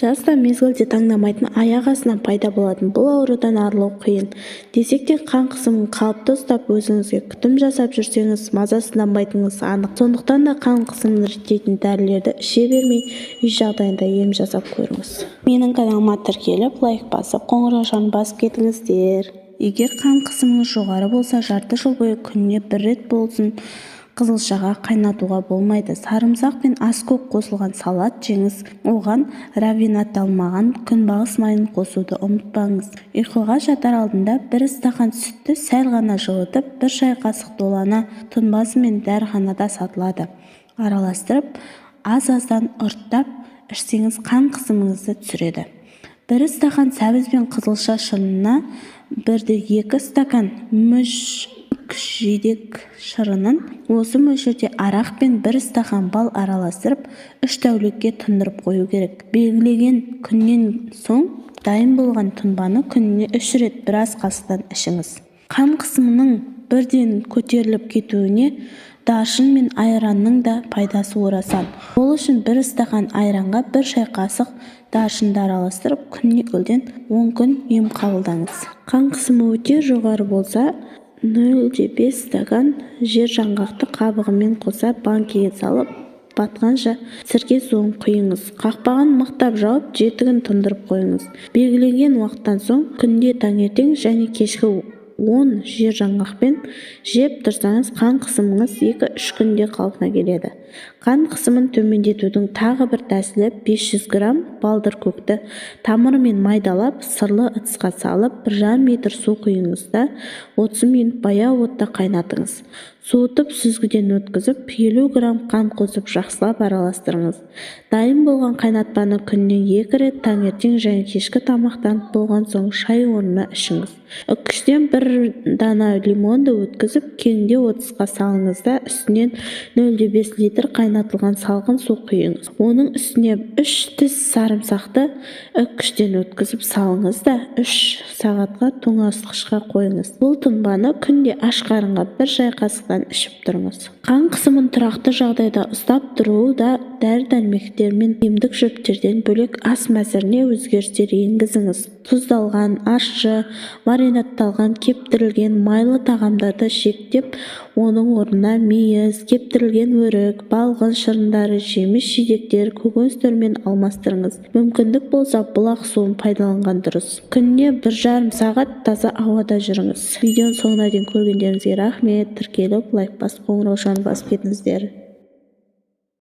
Жазда мезгілде таңдамайтын аяқ астынан пайда болатын бұл аурудан арылу қиын. Десек те қан қысымын қалыпты ұстап өзіңізге күтім жасап жүрсеңіз мазасызданбайтыныңыз анық. Сондықтан да қан қысымын реттейтін дәрілерді іше бермей, үй жағдайында ем жасап көріңіз. Менің каналыма тіркеліп, лайк басып, қоңыраушаны басып кетіңіздер. Егер қан қысымыңыз жоғары болса, жарты жыл бойы күніне 1 рет болсын қызылшаға қайнатуға болмайды. Сарымсақ пен аскөк қосылған салат жеңіз. Оған рафинатталмаған күнбағыс майын қосуды ұмытпаңыз. Ұйқыға жатар алдында 1 стақан сүтті сәл ғана жылытып, 1 шай қасық долана тұнбасымен дәріханада сатылады. Араластырып, аз-аздан ұрттап ішсеңіз қан қысымыңызды түсіреді. 1 стақан сәбіз бен қызылша шырынына 1-2 стакан жидек шырынын, осы мөлшерде арақ пен 1 стақан бал араластырып 3 тәулікке тұндырып қою керек. Белгілеген күннен соң дайын болған тұнбаны күніне 3 рет 1 ас қасықтан ішіңіз. Қан қысымының бірден көтеріліп кетуіне даршын мен айранның да пайдасы орасан. Ол үшін 1 стақан айранға 1 шай қасық даршынды араластырып, күніне 10 күн ем қабылдаңыз. Қан қысымы өте жоғары болса, 0,5 стакан жер жаңғақты қабығымен қоса банкеге салып, батқанша сірке суын құйыңыз. Қақпағын мықтап жауып, 7 күн тұндырып қойыңыз. Белгіленген уақыттан соң күнде таңертең және кешкі 10 жер жаңғақпен жеп тұрсаңыз, қан қысымыңыз 2-3 күнде қалпына келеді. Қан қысымын төмендетудің тағы бір тәсілі 500 грамм балдыр көкті тамырымен майдалап, сырлы ыдысқа салып, 1,5 литр су құйыңыз да 30 минут баяу отта қайнатыңыз. Суытып, сүзгіден өткізіп, 50 грамм қан қосып жақсылап араластырыңыз. Дайын болған қайнатпаны күніне 2 рет таңертең және кешкі тамақтан болған соң шай орнына ішіңіз. Үккіштен 1 дана лимонды өткізіп, кеңде отызға салыңыз да үстінен 0,5 литр қайнатылған салқын су құйыңыз. Оның үстіне 3 тіс сарымсақты үккіштен өткізіп салыңыз да 3 сағатқа тоңазытқышқа қойыңыз. Бұл тұнбаны күнде аш қарынға 1 шай қасықтан ішіп тұрыңыз. Қан қысымын тұрақты жағдайда ұстап тұру да дәрі-дәрмектер мен емдік шөптерден бөлек ас мәзіріне өзгерістер енгізіңіз. Тұздалған, ащы, маринадталған, кептірілген майлы тағамдарды шектеп, оның орнына мейіз, кептірілген өрік, балғын шырындары, жеміс-жидектер, көкөністермен алмастырыңыз. Мүмкіндік болса, бұлақ суын пайдаланған дұрыс. Күніне 1,5 сағат таза ауада жүріңіз. Видеоның соңына дейін көргендеріңізге рахмет. Тіркеліп, лайк басып, қоңыраушаны басып кетіңіздер.